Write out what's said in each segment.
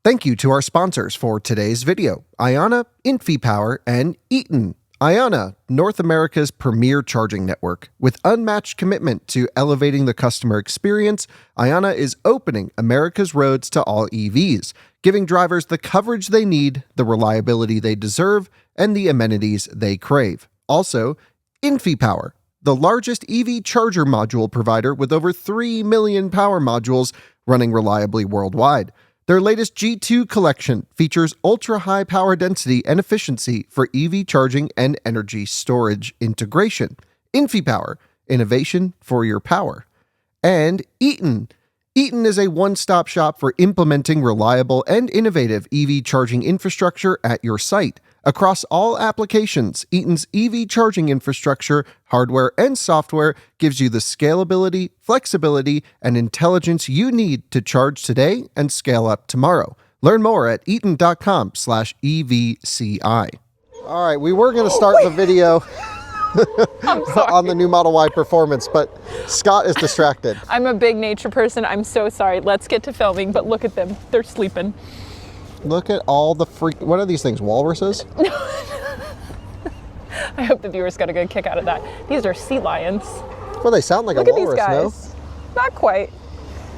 Thank you to our sponsors for today's video, Ionna, InfyPower, and Eaton. Ionna, North America's premier charging network. With unmatched commitment to elevating the customer experience, Ionna is opening America's roads to all EVs, giving drivers the coverage they need, the reliability they deserve, and the amenities they crave. Also, InfyPower, the largest EV charger module provider with over 3 million power modules running reliably worldwide. Their latest G2 collection features ultra-high power density and efficiency for EV charging and energy storage integration. InfyPower, innovation for your power. And Eaton. Eaton is a one-stop shop for implementing reliable and innovative EV charging infrastructure at your site. Across all applications, Eaton's EV charging infrastructure, hardware, and software gives you the scalability, flexibility, and intelligence you need to charge today and scale up tomorrow. Learn more at eaton.com/EVCI. All right, we were going to start the video on the new Model Y Performance, but Scott is distracted. I'm a big nature person. I'm so sorry. Let's get to filming, but look at them. They're sleeping. Look at all the what are these things, walruses? I hope the viewers got a good kick out of that. These are sea lions. Well, they sound like look a walrus, at these guys. No? Not quite.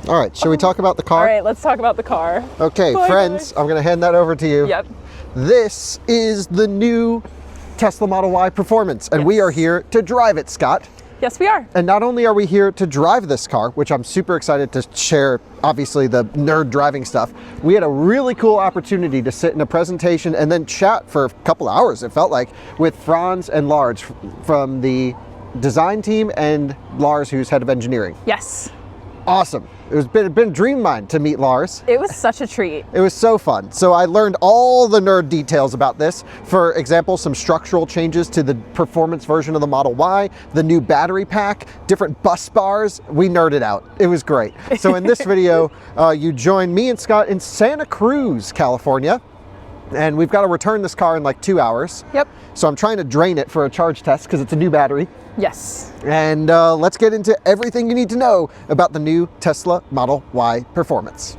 All right, should we talk about the car? All right, let's talk about the car. Okay, Bye, friends, guys. I'm gonna hand that over to you. Yep. This is the new Tesla Model Y Performance, and we are here to drive it, Scott. Yes, we are. And not only are we here to drive this car, which I'm super excited to share, obviously, the nerd driving stuff, we had a really cool opportunity to sit in a presentation and then chat for a couple hours, it felt like, with Franz and Lars from the design team and Lars, who's head of engineering. Yes. Awesome. It's been a dream of mine to meet Lars. It was such a treat. It was so fun. So I learned all the nerd details about this. For example, some structural changes to the performance version of the Model Y, the new battery pack, different bus bars. We nerded out. It was great. So in this video, you join me and Scott in Santa Cruz, California. And we've got to return this car in like 2 hours. Yep. So I'm trying to drain it for a charge test because it's a new battery. Yes. And let's get into everything you need to know about the new Tesla Model Y Performance.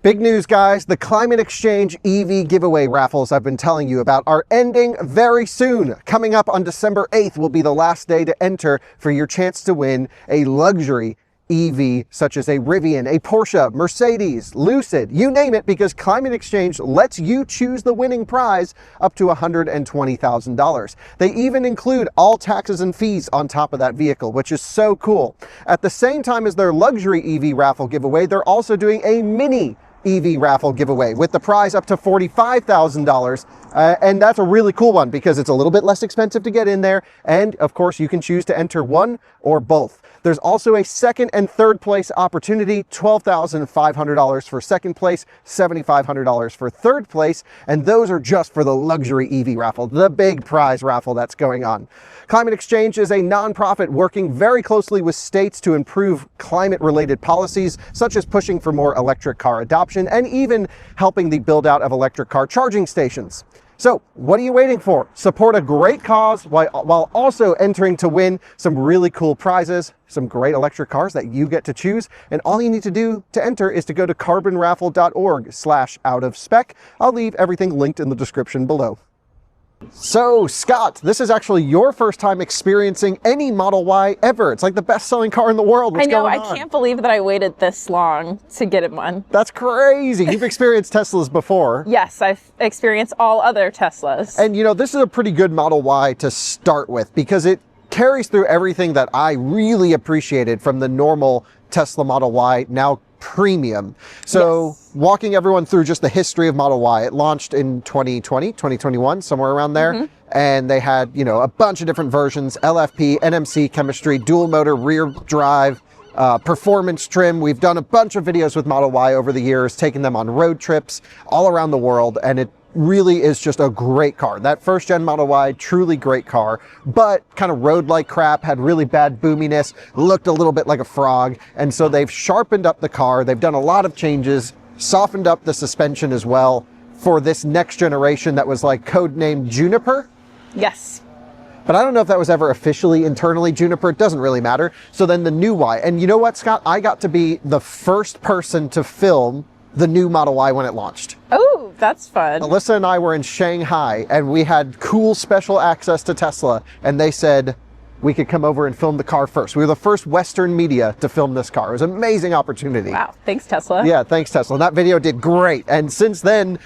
Big news, guys. The Climate Exchange EV giveaway raffles I've been telling you about are ending very soon. Coming up on December 8th will be the last day to enter for your chance to win a luxury EV such as a Rivian, a Porsche, Mercedes, Lucid, you name it, because Climate Exchange lets you choose the winning prize up to $120,000. They even include all taxes and fees on top of that vehicle, which is so cool. At the same time as their luxury EV raffle giveaway, they're also doing a mini EV raffle giveaway with the prize up to $45,000. And that's a really cool one because it's a little bit less expensive to get in there. And of course, you can choose to enter one or both. There's also a second and third place opportunity, $12,500 for second place, $7,500 for third place. And those are just for the luxury EV raffle, the big prize raffle that's going on. Climate Exchange is a nonprofit working very closely with states to improve climate-related policies, such as pushing for more electric car adoption and even helping the build-out of electric car charging stations. So what are you waiting for? Support a great cause while also entering to win some really cool prizes, some great electric cars that you get to choose. And all you need to do to enter is to go to carbonraffle.org/out-of-spec. I'll leave everything linked in the description below. So, Scott, this is actually your first time experiencing any Model Y ever. It's like the best-selling car in the world. What's going on? I can't believe that I waited this long to get in one. That's crazy. You've experienced Teslas before. Yes, I've experienced all other Teslas. And you know, this is a pretty good Model Y to start with because it carries through everything that I really appreciated from the normal Tesla Model Y, now Premium. So yes. Walking everyone through just the history of Model Y, it launched in 2020, 2021, somewhere around there. Mm-hmm. And they had, you know, a bunch of different versions, LFP, NMC chemistry, dual motor, rear drive, performance trim. We've done a bunch of videos with Model Y over the years, taking them on road trips all around the world. And it really is just a great car. That first gen Model Y, truly great car, but kind of rode like crap, had really bad boominess, looked a little bit like a frog. And so they've sharpened up the car. They've done a lot of changes, softened up the suspension as well for this next generation that was like codenamed Juniper. Yes. But I don't know if that was ever officially internally Juniper. It doesn't really matter. So then the new Y. And you know what, Scott? I got to be the first person to film the new Model Y when it launched. Oh, that's fun. Alyssa and I were in Shanghai, and we had cool special access to Tesla, and they said we could come over and film the car first. We were the first Western media to film this car. It was an amazing opportunity. Wow, thanks Tesla. Yeah, thanks Tesla. And that video did great. And since then,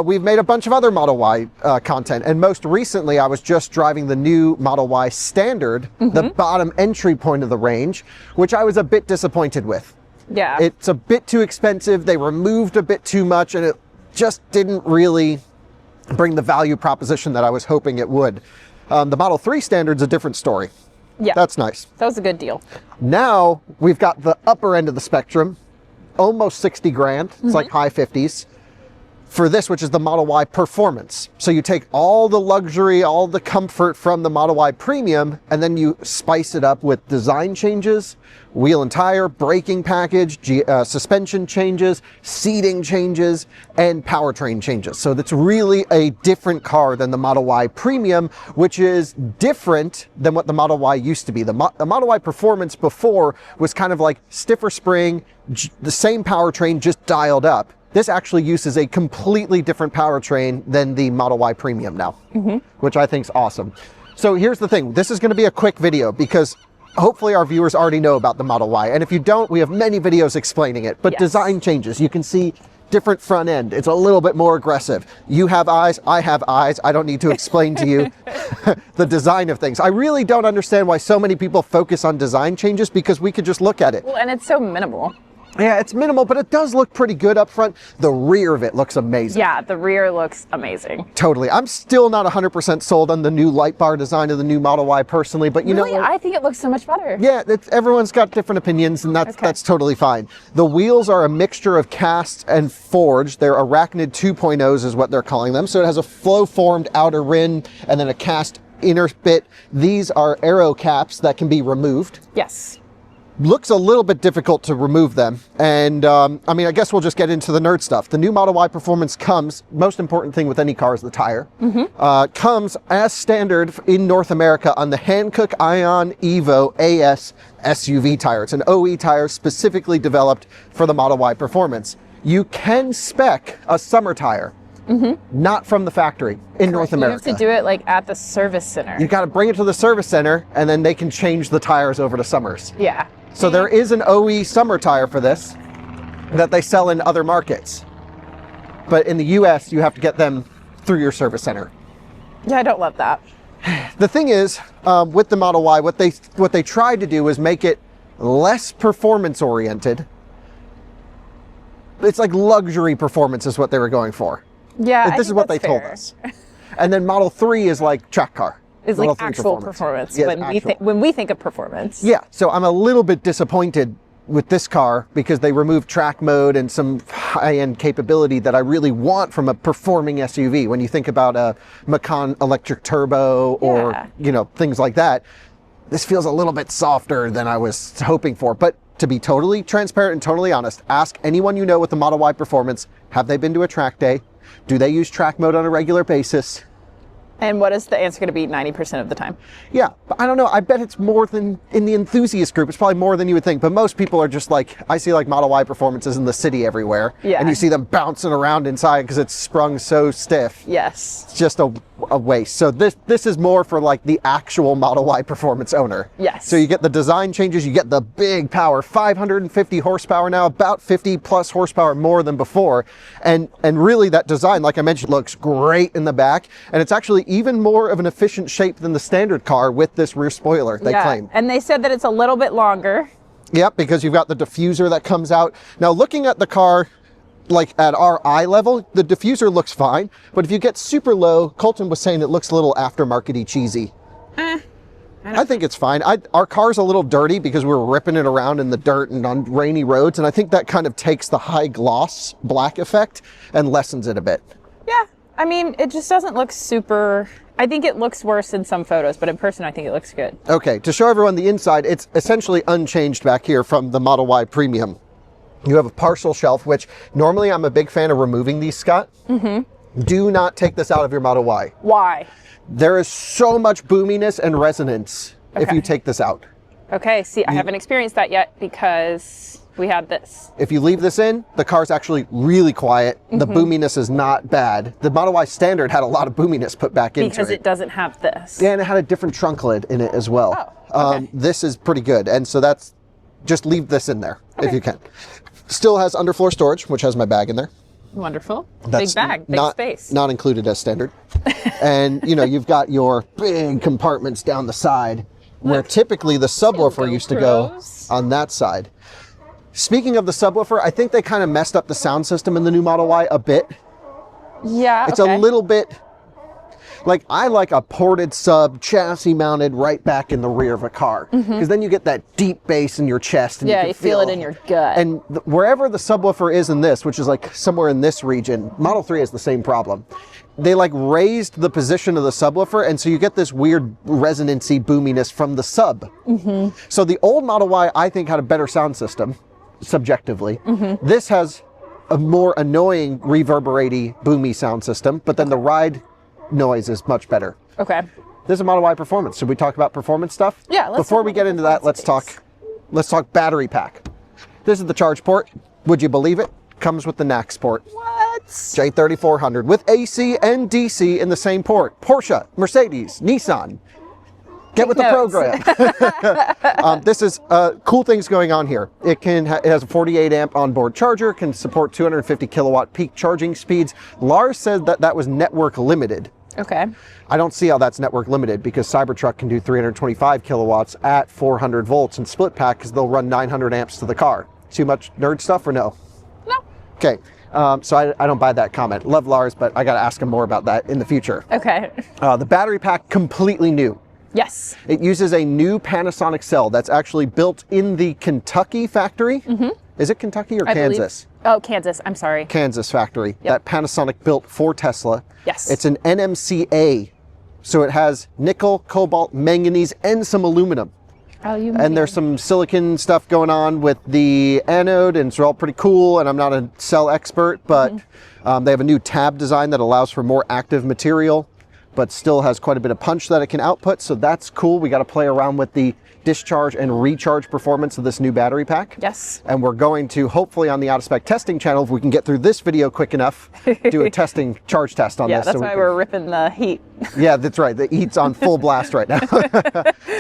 we've made a bunch of other Model Y content. And most recently, I was just driving the new Model Y Standard, the bottom entry point of the range, which I was a bit disappointed with. Yeah. It's a bit too expensive. They removed a bit too much, and it just didn't really bring the value proposition that I was hoping it would. The Model 3 Standard's a different story. Yeah. That's nice. That was a good deal. Now we've got the upper end of the spectrum, almost 60 grand. It's like high 50s. For this, which is the Model Y Performance. So you take all the luxury, all the comfort from the Model Y Premium, and then you spice it up with design changes, wheel and tire, braking package, suspension changes, seating changes, and powertrain changes. So that's really a different car than the Model Y Premium, which is different than what the Model Y used to be. The Model Y Performance before was kind of like stiffer spring, the same powertrain just dialed up. This actually uses a completely different powertrain than the Model Y Premium now, which I think is awesome. So here's the thing. This is going to be a quick video because hopefully our viewers already know about the Model Y. And if you don't, we have many videos explaining it. But design changes. You can see different front end. It's a little bit more aggressive. You have eyes. I have eyes. I don't need to explain to you the design of things. I really don't understand why so many people focus on design changes because we could just look at it. Well, and it's so minimal. Yeah, it's minimal, but it does look pretty good up front. The rear of it looks amazing. Yeah, the rear looks amazing. Totally. I'm still not 100% sold on the new light bar design of the new Model Y personally, but you Really? know, I think it looks so much better. yeah, everyone's got different opinions, and that's totally fine. The wheels are a mixture of cast and forged. They're Arachnid 2.0s is what they're calling them. So it has a flow-formed outer rim and then a cast inner bit. These are aero caps that can be removed. Yes. Looks a little bit difficult to remove them. And I mean, I guess we'll just get into the nerd stuff. The new Model Y Performance comes, most important thing with any car is the tire, comes as standard in North America on the Hankook Ion Evo AS SUV tire. It's an OE tire specifically developed for the Model Y Performance. You can spec a summer tire, not from the factory in North America. You have to do it like at the service center. You got to bring it to the service center, and then they can change the tires over to summers. Yeah. So there is an OE summer tire for this that they sell in other markets. But in the US, you have to get them through your service center. Yeah, I don't love that. The thing is, with the Model Y, what they tried to do was make it less performance oriented. It's like luxury performance is what they were going for. Yeah, This is what they told us. And then Model 3 is like track car. It's Model like 3 actual performance Yes, when we think of performance. Yeah, so I'm a little bit disappointed with this car because they removed track mode and some high-end capability that I really want from a performing SUV. When you think about a Macan electric turbo or you know, things like that, this feels a little bit softer than I was hoping for. But to be totally transparent and totally honest, ask anyone you know with the Model Y Performance, have they been to a track day? Do they use track mode on a regular basis? And what is the answer going to be 90% of the time? Yeah, but I don't know. I bet it's more than in the enthusiast group. It's probably more than you would think. But most people are just like, I see like Model Y Performances in the city everywhere. Yeah. And you see them bouncing around inside because it's sprung so stiff. Yes. It's just a waste. So this is more for like the actual Model Y Performance owner. Yes. So you get the design changes, you get the big power, 550 horsepower now, about 50 plus horsepower more than before. And really that design, like I mentioned, looks great in the back. And it's actually even more of an efficient shape than the standard car with this rear spoiler, they claim. And they said that it's a little bit longer. Yep, because you've got the diffuser that comes out. Now looking at the car, like at our eye level, the diffuser looks fine. But if you get super low, Colton was saying it looks a little aftermarket-y cheesy. I think it's fine. Our car's a little dirty because we're ripping it around in the dirt and on rainy roads. And I think that kind of takes the high gloss black effect and lessens it a bit. Yeah. I mean, it just doesn't look super... I think it looks worse in some photos, but in person, I think it looks good. Okay, to show everyone the inside, it's essentially unchanged back here from the Model Y Premium. You have a partial shelf, which normally I'm a big fan of removing these, Scott. Do not take this out of your Model Y. Why? There is so much boominess and resonance if Okay. you take this out. Okay, see, I haven't experienced that yet because we had this. If you leave this in, the car's actually really quiet. The boominess is not bad. The Model Y Standard had a lot of boominess put back into it. Because it doesn't have this. Yeah, and it had a different trunk lid in it as well. Oh, okay. This is pretty good. And so that's, just leave this in there if you can. Still has underfloor storage, which has my bag in there. Wonderful. That's big bag, big not, space. Not included as standard. And you know, you've got your big compartments down the side where typically the subwoofer used to go on that side. Speaking of the subwoofer, I think they kind of messed up the sound system in the new Model Y a bit. Yeah, It's a little bit, like I like a ported sub chassis mounted right back in the rear of a car. Because then you get that deep bass in your chest. And Yeah, you you can feel it in your gut. And wherever the subwoofer is in this, which is like somewhere in this region, Model 3 has the same problem. They like raised the position of the subwoofer, and so you get this weird resonancy boominess from the sub. So the old Model Y, I think, had a better sound system, subjectively. This has a more annoying, reverberating, boomy sound system, but then the ride noise is much better. Okay. This is a Model Y performance. Should we talk about performance stuff? Yeah, let's Before talk we about get into that, let's talk battery pack. This is the charge port. Would you believe it? Comes with the NACS port. What? J3400 with AC and DC in the same port. Porsche, Mercedes, Nissan. Get with the program. This is cool things going on here. It has a 48 amp onboard charger, can support 250 kilowatt peak charging speeds. Lars said that was network limited. Okay. I don't see how that's network limited because Cybertruck can do 325 kilowatts at 400 volts and split pack because they'll run 900 amps to the car. Too much nerd stuff or no? No. Okay. So I don't buy that comment. Love Lars, but I got to ask him more about that in the future. Okay. The battery pack, completely new. Yes. It uses a new Panasonic cell that's actually built in the Kentucky factory. Is it Kentucky or Kansas? Oh, Kansas. I'm sorry. Kansas factory that Panasonic built for Tesla. Yes. It's an NMCA. So it has nickel, cobalt, manganese, and some aluminum. And there's some silicon stuff going on with the anode, and it's all pretty cool. And I'm not a cell expert, but they have a new tab design that allows for more active material, but still has quite a bit of punch that it can output. So that's cool. We got to play around with the discharge and recharge performance of this new battery pack. Yes. And we're going to, hopefully on the Out of Spec testing channel, if we can get through this video quick enough, do a charge test on this. Yeah, that's why we're ripping the heat. Yeah, that's right. The heat's on full blast right now.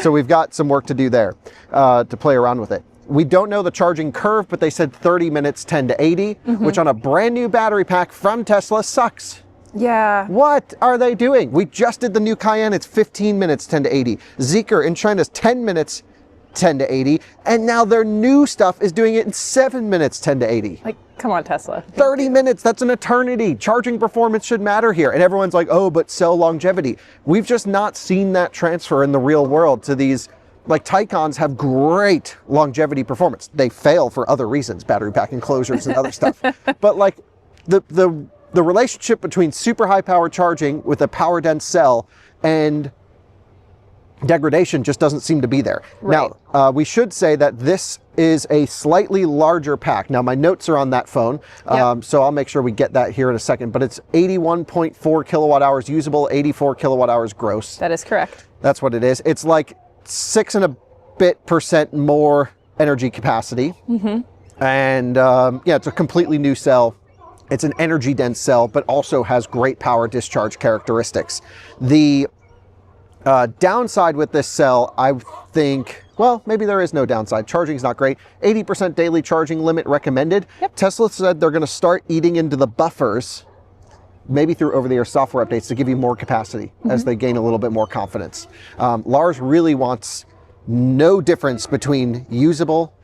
So we've got some work to do there to play around with it. We don't know the charging curve, but they said 30 minutes, 10 to 80, which on a brand new battery pack from Tesla sucks. Yeah. What are they doing? We just did the new Cayenne. It's 15 minutes, 10 to 80. Zeekr in China's 10 minutes, 10 to 80. And now their new stuff is doing it in 7 minutes, 10 to 80. Like, come on, Tesla. 30 minutes, that's an eternity. Charging performance should matter here. And everyone's like, oh, but cell longevity. We've just not seen that transfer in the real world to these, like Taycans have great longevity performance. They fail for other reasons, battery pack enclosures and other stuff. But like the relationship between super high power charging with a power dense cell and degradation just doesn't seem to be there. Right. Now, we should say that this is a slightly larger pack. Now, my notes are on that phone, so I'll make sure we get that here in a second, but it's 81.4 kilowatt hours usable, 84 kilowatt hours gross. That is correct. That's what it is. It's like 6 and a bit % more energy capacity. And yeah, it's a completely new cell. It's an energy dense cell, but also has great power discharge characteristics. The downside with this cell, I think, well, maybe there is no downside. Charging's not great. 80% daily charging limit recommended. Tesla said they're going to start eating into the buffers, maybe through over-the-air software updates to give you more capacity as they gain a little bit more confidence. Lars really wants no difference between usable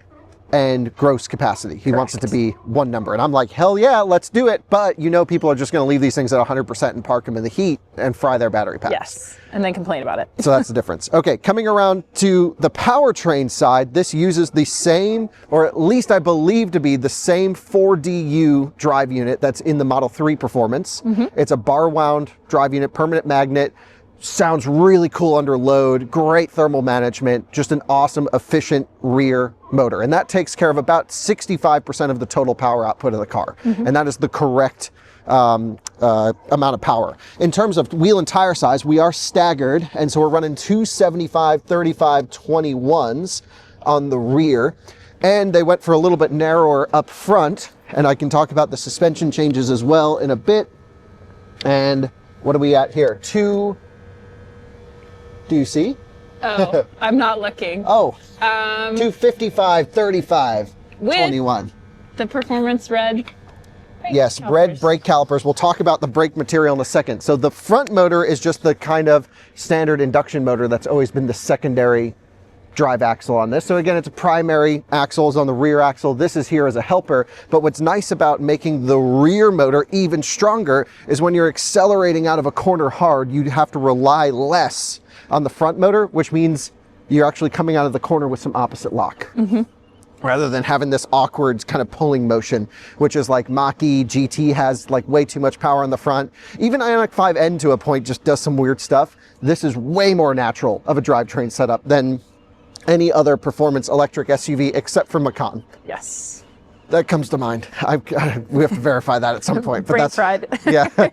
and gross capacity. He wants it to be one number. And I'm like, hell yeah, let's do it. But you know, people are just going to leave these things at 100% and park them in the heat and fry their battery packs. Yes, and then complain about it. So that's the difference. Okay, coming around to the powertrain side, this uses the same, or at least I believe to be the same 4DU drive unit that's in the Model 3 Performance. It's a bar wound drive unit, permanent magnet, sounds really cool under load, great thermal management, just an awesome, efficient rear motor. And that takes care of about 65% of the total power output of the car. And that is the correct amount of power. In terms of wheel and tire size, we are staggered. And so we're running two 75, 35, 21s on the rear. And they went for a little bit narrower up front. And I can talk about the suspension changes as well in a bit. And what are we at here? Do you see? Oh, I'm not looking. Oh, 255, 35, with 21. The performance red. Yes, red brake calipers. We'll talk about the brake material in a second. So the front motor is just the kind of standard induction motor that's always been the secondary drive axle on this. So again, it's a primary axle is on the rear axle. This is here as a helper. But what's nice about making the rear motor even stronger is when you're accelerating out of a corner hard, you have to rely less on the front motor, which means you're actually coming out of the corner with some opposite lock. Rather than having this awkward kind of pulling motion, which is like Mach-E GT has like way too much power on the front. Even Ioniq 5N to a point just does some weird stuff. This is way more natural of a drivetrain setup than any other performance electric SUV except for Macan. Yes. That comes to mind. We have to verify that at some point. But Brain fried. Yeah.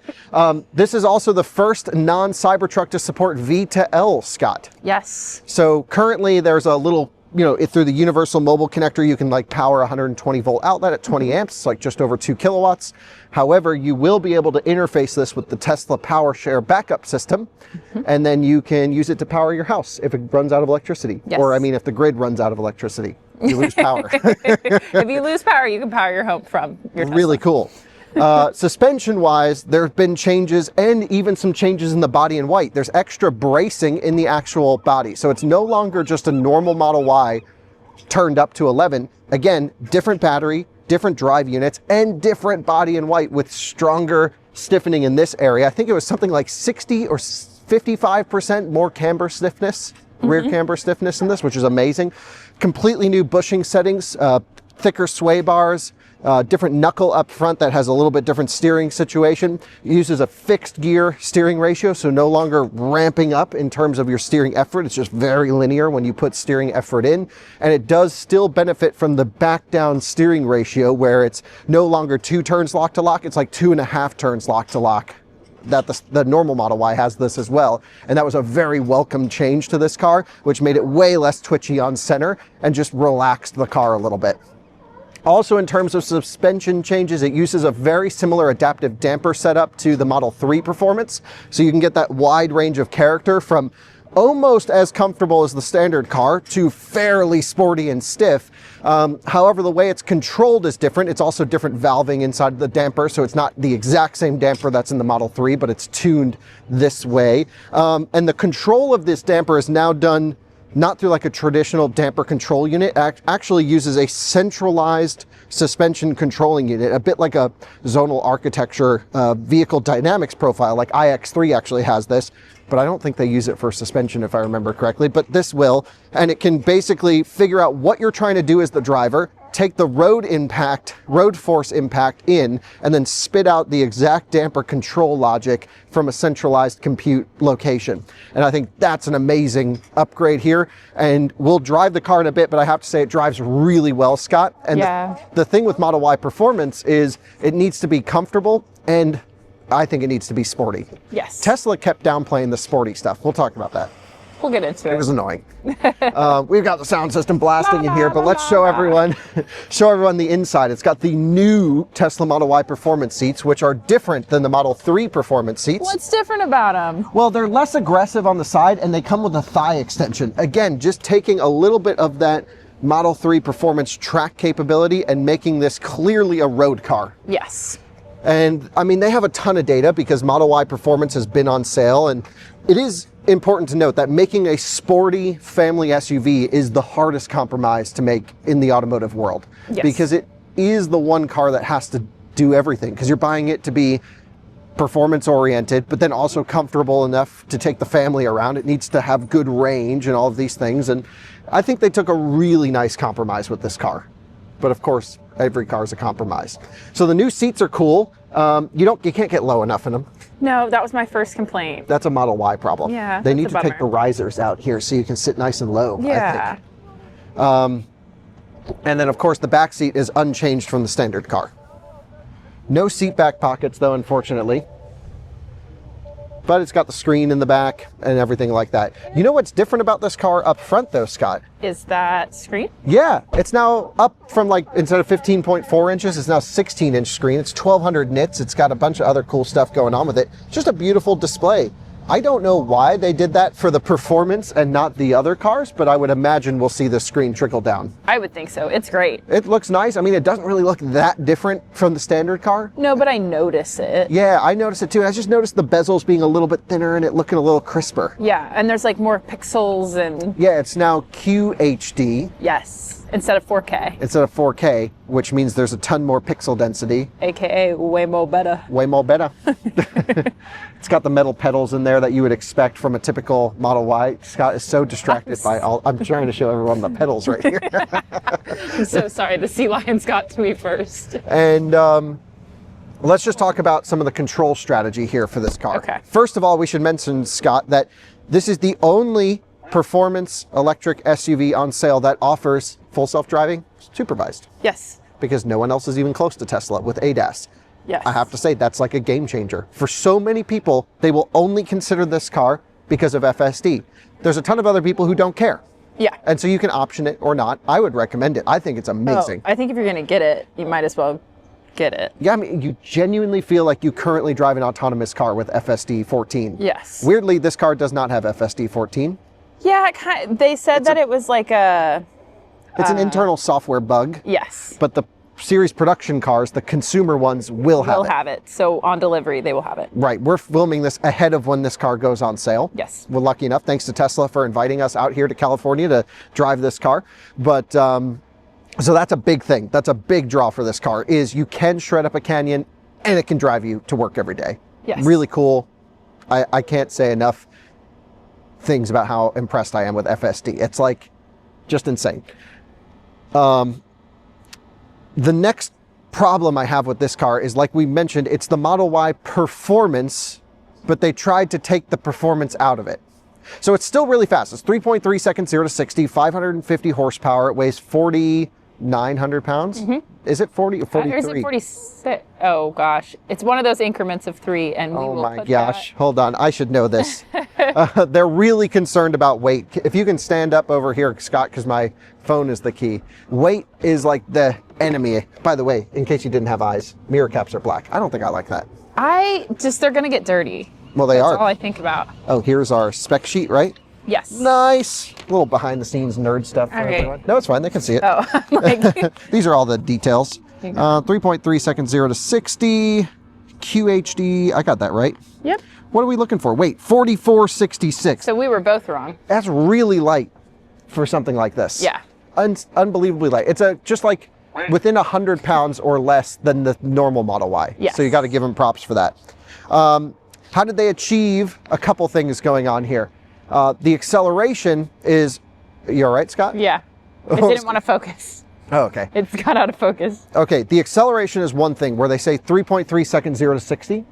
This is also the first non-Cybertruck to support V to L, Scott. Yes. So currently there's a little, through the universal mobile connector, you can like power a 120 volt outlet at 20 amps, like just over 2 kilowatts. However, you will be able to interface this with the Tesla PowerShare backup system, and then you can use it to power your house if it runs out of electricity. Yes. Or, if the grid runs out of electricity, you lose power. If you lose power, you can power your home from your Tesla. Really cool. Suspension-wise, there have been changes and even some changes in the body in white. There's extra bracing in the actual body. So it's no longer just a normal Model Y turned up to 11. Again, different battery, different drive units, and different body in white with stronger stiffening in this area. I think it was something like 60 or 55% more camber stiffness, rear camber stiffness in this, which is amazing. Completely new bushing settings, thicker sway bars, different knuckle up front that has a little bit different steering situation. It uses a fixed gear steering ratio, so no longer ramping up in terms of your steering effort. It's just very linear when you put steering effort in. And it does still benefit from the back down steering ratio where it's no longer 2 turns lock to lock. It's like 2.5 turns lock to lock. That the normal Model Y has this as well. And that was a very welcome change to this car, which made it way less twitchy on center and just relaxed the car a little bit. Also, in terms of suspension changes, it uses a very similar adaptive damper setup to the Model 3 Performance. So you can get that wide range of character from almost as comfortable as the standard car to fairly sporty and stiff. However, the way it's controlled is different. It's also different valving inside the damper, so it's not the exact same damper that's in the Model 3, but it's tuned this way. And the control of this damper is now done not through like a traditional damper control unit. Actually uses a centralized suspension controlling unit, a bit like a zonal architecture vehicle dynamics profile, like iX3 actually has this, but I don't think they use it for suspension if I remember correctly, but this will. And it can basically figure out what you're trying to do as the driver, take the road force impact in, and then spit out the exact damper control logic from a centralized compute location. And I think that's an amazing upgrade here. And we'll drive the car in a bit, but I have to say it drives really well, Scott. And the thing with Model Y Performance is it needs to be comfortable, and I think it needs to be sporty. Yes. Tesla kept downplaying the sporty stuff. We'll talk about that. We'll get into it. It was annoying. We've got the sound system blasting in here, but let's show everyone the inside. It's got the new Tesla Model Y Performance seats, which are different than the Model 3 Performance seats. What's different about them? Well, they're less aggressive on the side, and they come with a thigh extension. Again, just taking a little bit of that Model 3 Performance track capability and making this clearly a road car. Yes. And I mean, they have a ton of data because Model Y Performance has been on sale, and it is important to note that making a sporty family SUV is the hardest compromise to make in the automotive world. Yes. Because it is the one car that has to do everything, because you're buying it to be performance oriented, but then also comfortable enough to take the family around. It needs to have good range and all of these things. And I think they took a really nice compromise with this car. But of course, every car is a compromise. So the new seats are cool. You can't get low enough in them. No, that was my first complaint. That's a Model Y problem. Yeah, They that's need a to take bummer. the risers out here so you can sit nice and low, I Yeah. think. And then, of course, the back seat is unchanged from the standard car. No seat back pockets, though, unfortunately. But it's got the screen in the back and everything like that. You know what's different about this car up front, though, Scott? Is that screen? Yeah, it's now up from, like, instead of 15.4 inches, it's now 16-inch screen. It's 1,200 nits. It's got a bunch of other cool stuff going on with it. Just a beautiful display. I don't know why they did that for the performance and not the other cars, but I would imagine we'll see the screen trickle down. I would think so. It's great. It looks nice. I mean, it doesn't really look that different from the standard car. No, but I notice it. Yeah, I noticed it too. I just noticed the bezels being a little bit thinner and it looking a little crisper. Yeah, and there's like more pixels and Yeah, it's now QHD yes, instead of 4K, instead of 4K, which means there's a ton more pixel density. aka way more better. Way more better. It's got the metal pedals in there that you would expect from a typical Model Y. Scott is so distracted by all. I'm trying to show everyone the pedals right here. I'm so sorry. The sea lions got to me first. And let's just talk about some of the control strategy here for this car. Okay. First of all, we should mention, Scott, that this is the only performance electric SUV on sale that offers full self-driving supervised, Yes. because no one else is even close to Tesla with ADAS. Yes. I have to say, that's like a game changer. For so many people, they will only consider this car because of FSD. There's a ton of other people who don't care. Yeah. And so you can option it or not. I would recommend it. I think it's amazing. I think if you're gonna get it, you might as well get it. Yeah, I mean, you genuinely feel like you currently drive an autonomous car with FSD 14. Yes. Weirdly, this car does not have FSD 14. Yeah, they said that it was like a It's an internal software bug, yes. but the series production cars, the consumer ones, will have They'll it. have it. So on delivery, they will have it. Right, we're filming this ahead of when this car goes on sale. Yes. We're lucky enough, thanks to Tesla, for inviting us out here to California to drive this car. But so that's a big thing. That's a big draw for this car, is you can shred up a canyon and it can drive you to work every day. Yes. Really cool. I can't say enough things about how impressed I am with FSD. It's like just insane. The next problem I have with this car is, like we mentioned, it's the Model Y performance, but they tried to take the performance out of it. So it's still really fast. It's 3.3 seconds 0 to 60, 550 horsepower. It weighs 4,900 pounds. Is it 40 or 43? Or is it 46? Oh gosh, it's one of those increments of 3, and we Oh will my put gosh, hold on, I should know this. They're really concerned about weight. If you can stand up over here, Scott, because my phone is the key. Weight is like the enemy. By the way, in case you didn't have eyes, mirror caps are black. I don't think I like that. they're gonna get dirty. Well, they That's are. all I think about. Oh, here's our spec sheet, right? Yes. Nice. A little behind the scenes nerd stuff for Okay. everyone. No, it's fine. They can see it. Oh, I'm like, These are all the details. you go. 3.3 seconds 0 to 60. QHD. I got that right. yep. What are we looking for? Wait, 4466. So we were both wrong. That's really light for something like this. Yeah. Unbelievably light. It's just like within 100 pounds or less than the normal Model Y. Yes. So you got to give them props for that. How did they achieve a couple things going on here? The acceleration is, you all right, Scott? Yeah. It didn't want to focus. Oh, okay. It's got out of focus. Okay, the acceleration is one thing where they say 3.3 seconds 0 to 60.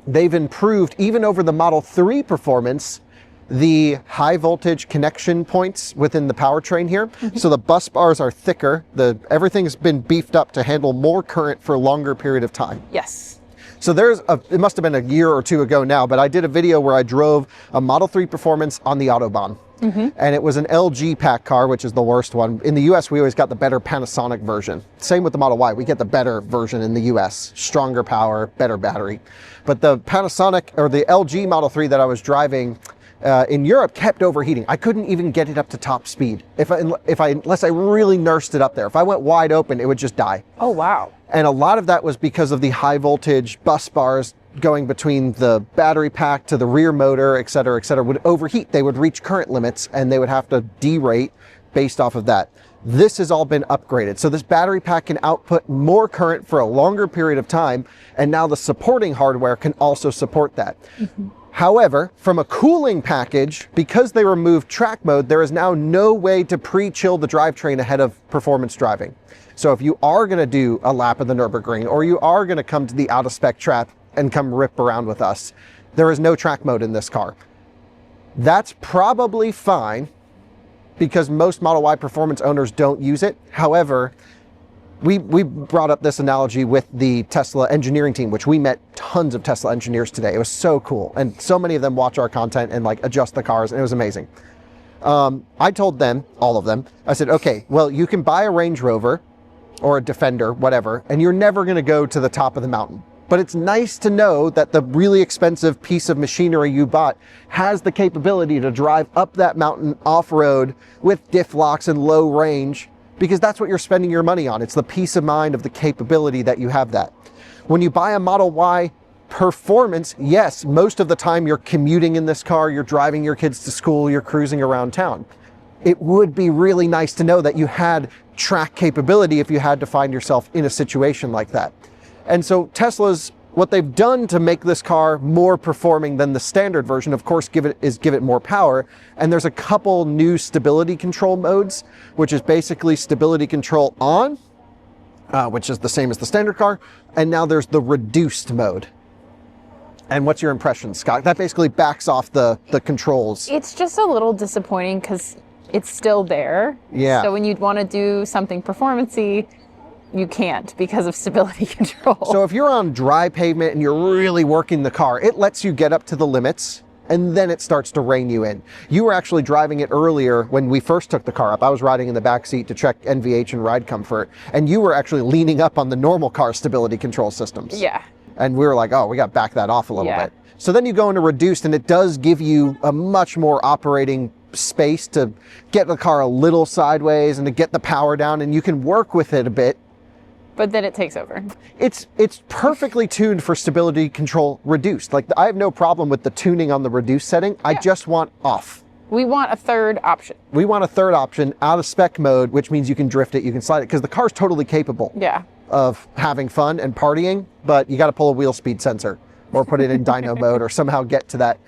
They've improved, even over the Model 3 performance, the high voltage connection points within the powertrain here. So the bus bars are thicker. Everything's been beefed up to handle more current for a longer period of time. Yes. So it must have been a year or two ago now, but I did a video where I drove a Model 3 Performance on the Autobahn. And it was an LG pack car, which is the worst one. In the US, we always got the better Panasonic version. Same with the Model Y, we get the better version in the US. Stronger power, better battery. But the Panasonic, or the LG Model 3 that I was driving in Europe kept overheating. I couldn't even get it up to top speed unless I really nursed it up there. If I went wide open, it would just die. Oh, wow. And a lot of that was because of the high voltage bus bars going between the battery pack to the rear motor, et cetera, would overheat. They would reach current limits and they would have to derate based off of that. This has all been upgraded. So this battery pack can output more current for a longer period of time. And now the supporting hardware can also support that. However, from a cooling package, because they removed track mode, there is now no way to pre-chill the drivetrain ahead of performance driving. So if you are going to do a lap of the Nürburgring, or you are going to come to the out-of-spec track and come rip around with us. There is no track mode in this car. That's probably fine because most Model Y performance owners don't use it. However, we brought up this analogy with the Tesla engineering team, which we met tons of Tesla engineers today. It was so cool. And so many of them watch our content and like adjust the cars, and it was amazing. I told them, all of them, I said, okay, well, you can buy a Range Rover or a Defender, whatever, and you're never going to go to the top of the mountain. But it's nice to know that the really expensive piece of machinery you bought has the capability to drive up that mountain off-road with diff locks and low range, because that's what you're spending your money on. It's the peace of mind of the capability that you have that. When you buy a Model Y performance, yes, most of the time you're commuting in this car, you're driving your kids to school, you're cruising around town. It would be really nice to know that you had track capability if you had to find yourself in a situation like that. And so Tesla's, what they've done to make this car more performing than the standard version, of course, give it more power. And there's a couple new stability control modes, which is basically stability control on, which is the same as the standard car. And now there's the reduced mode. And what's your impression, Scott? That basically backs off the controls. It's just a little disappointing because it's still there. Yeah. So when you'd want to do something performance-y, you can't because of stability control. So if you're on dry pavement and you're really working the car, it lets you get up to the limits and then it starts to rein you in. You were actually driving it earlier when we first took the car up. I was riding in the back seat to check NVH and ride comfort, and you were actually leaning up on the normal car stability control systems. Yeah. And we were like, oh, we got to back that off a little Yeah. bit. So then you go into reduced, and it does give you a much more operating space to get the car a little sideways and to get the power down, and you can work with it a bit. But then it takes over. It's perfectly tuned for stability control reduced. Like, I have no problem with the tuning on the reduced setting. I just want off. We want a third option. We want a third option out of spec mode, which means you can drift it, you can slide it, because the car's totally capable Yeah. of having fun and partying, but you got to pull a wheel speed sensor or put it in dyno mode or somehow get to that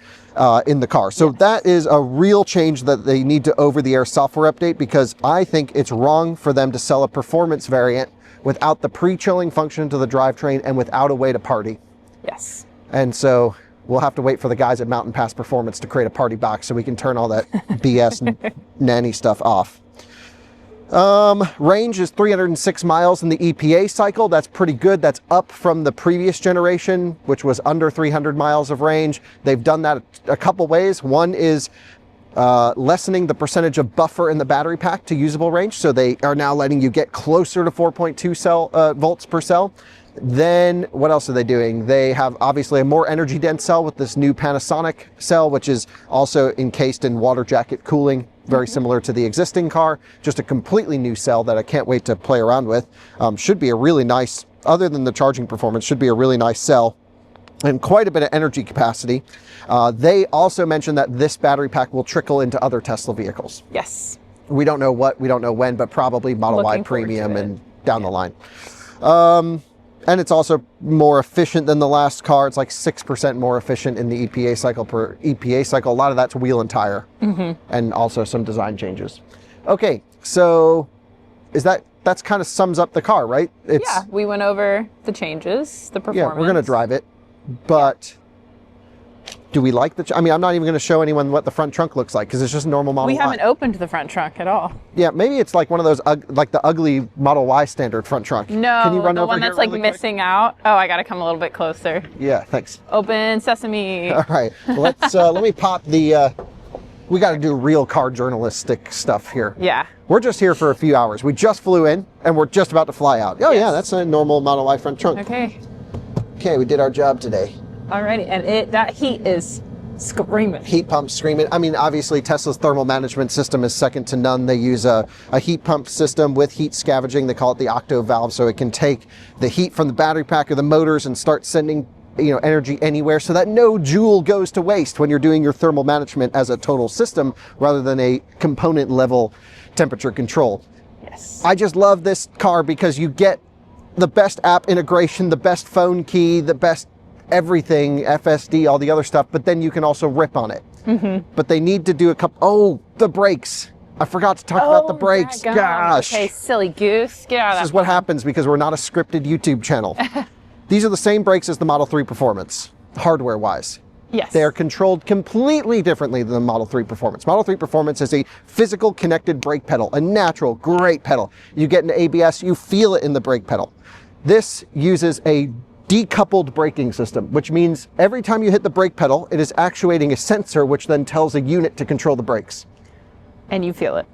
in the car. So that is a real change that they need to over-the-air software update, because I think it's wrong for them to sell a performance variant without the pre-chilling function to the drivetrain and without a way to party. Yes. And so we'll have to wait for the guys at Mountain Pass Performance to create a party box so we can turn all that BS nanny stuff off. Range is 306 miles in the EPA cycle. That's pretty good. That's up from the previous generation, which was under 300 miles of range. They've done that a couple ways. One is lessening the percentage of buffer in the battery pack to usable range. So they are now letting you get closer to 4.2 volts per cell. Then what else are they doing? They have obviously a more energy dense cell with this new Panasonic cell, which is also encased in water jacket cooling, very similar to the existing car, just a completely new cell that I can't wait to play around with. Should be a really nice, other than the charging performance, should be a really nice cell and quite a bit of energy capacity. They also mentioned that this battery pack will trickle into other Tesla vehicles. Yes. We don't know what, we don't know when, but probably Model Y Looking forward Premium to it. and down the line. And it's also more efficient than the last car. It's like 6% more efficient in the EPA cycle per EPA cycle. A lot of that's wheel and tire, and also some design changes. Okay, so that's kind of sums up the car, right? Yeah, we went over the changes, the performance. Yeah, we're going to drive it, but do we like the... I mean, I'm not even going to show anyone what the front trunk looks like because it's just a normal Model Y. We haven't opened the front trunk at all. Yeah, maybe it's like one of those, like the ugly Model Y standard front trunk. No, Can you run the over one here that's like really quick? missing out. Oh, I got to come a little bit closer. Yeah, thanks. Open sesame. All right, let's let me pop the. We got to do real car journalistic stuff here. Yeah. We're just here for a few hours. We just flew in and we're just about to fly out. Oh yeah, that's a normal Model Y front trunk. Okay. Okay, we did our job today. Alrighty, and that heat is screaming. Heat pump screaming. I mean, obviously Tesla's thermal management system is second to none. They use a heat pump system with heat scavenging. They call it the octo valve, so it can take the heat from the battery pack or the motors and start sending energy anywhere, so that no joule goes to waste when you're doing your thermal management as a total system rather than a component level temperature control. Yes. I just love this car because you get the best app integration, the best phone key, the best everything, FSD, all the other stuff, but then you can also rip on it. But they need to do a couple... Oh, the brakes. I forgot to talk about the brakes. daggone. Gosh. Okay, silly goose. Get out of that. This is what happens because we're not a scripted YouTube channel. These are the same brakes as the Model 3 Performance, hardware-wise. Yes. They are controlled completely differently than the Model 3 Performance. Model 3 Performance is a physical connected brake pedal, a natural, great pedal. You get into ABS, you feel it in the brake pedal. This uses a decoupled braking system, which means every time you hit the brake pedal, it is actuating a sensor, which then tells a unit to control the brakes. And you feel it.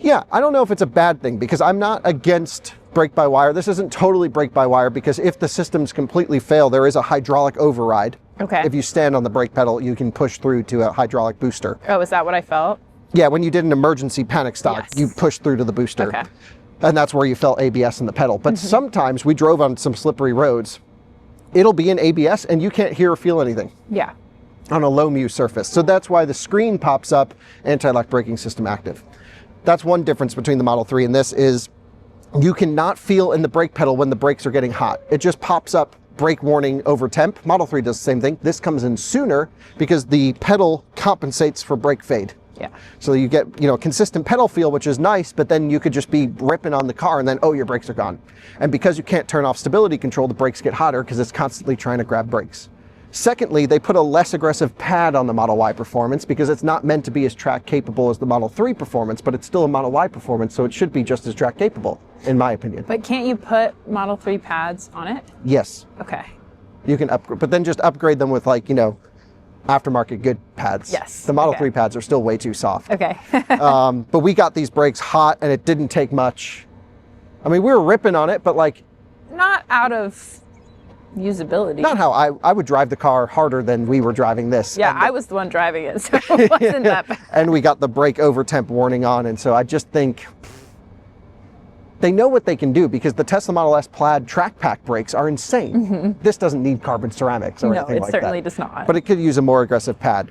Yeah, I don't know if it's a bad thing, because I'm not against brake-by-wire. This isn't totally brake-by-wire, because if the systems completely fail, there is a hydraulic override. Okay. If you stand on the brake pedal, you can push through to a hydraulic booster. Oh, is that what I felt? Yeah, when you did an emergency panic stop, Yes. you push through to the booster. Okay. And that's where you felt ABS in the pedal. But sometimes we drove on some slippery roads. It'll be in ABS and you can't hear or feel anything Yeah. on a low mu surface. So that's why the screen pops up, anti-lock braking system active. That's one difference between the Model 3 and this is you cannot feel in the brake pedal when the brakes are getting hot. It just pops up brake warning over temp. Model 3 does the same thing. This comes in sooner because the pedal compensates for brake fade. Yeah. So you get, consistent pedal feel, which is nice, but then you could just be ripping on the car and then, oh, your brakes are gone. And because you can't turn off stability control, the brakes get hotter because it's constantly trying to grab brakes. Secondly, they put a less aggressive pad on the Model Y Performance because it's not meant to be as track capable as the Model 3 Performance, but it's still a Model Y Performance, so it should be just as track capable, in my opinion. But can't you put Model 3 pads on it? Yes, Okay. you can upgrade, but then just upgrade them with aftermarket good pads. Yes, The Model okay. 3 pads are still way too soft. Okay. But we got these brakes hot and it didn't take much. I mean, we were ripping on it, but Not out of usability. not how I would drive the car harder than we were driving this. Yeah, I was the one driving it, so it wasn't that bad. And we got the brake over temp warning on. And so I just think they know what they can do because the Tesla Model S Plaid track pack brakes are insane. This doesn't need carbon ceramics or No, anything it like certainly that. does not. But it could use a more aggressive pad.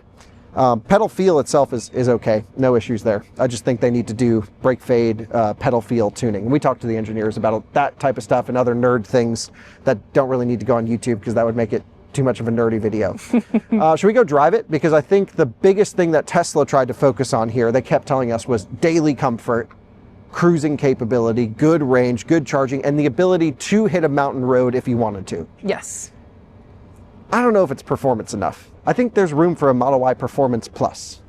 Pedal feel itself is okay. No issues there. I just think they need to do brake fade, pedal feel tuning. And we talked to the engineers about that type of stuff and other nerd things that don't really need to go on YouTube because that would make it too much of a nerdy video. Should we go drive it? Because I think the biggest thing that Tesla tried to focus on here, they kept telling us, was daily comfort, cruising capability, good range, good charging, and the ability to hit a mountain road if you wanted to. Yes. I don't know if it's performance enough. I think there's room for a Model Y Performance Plus.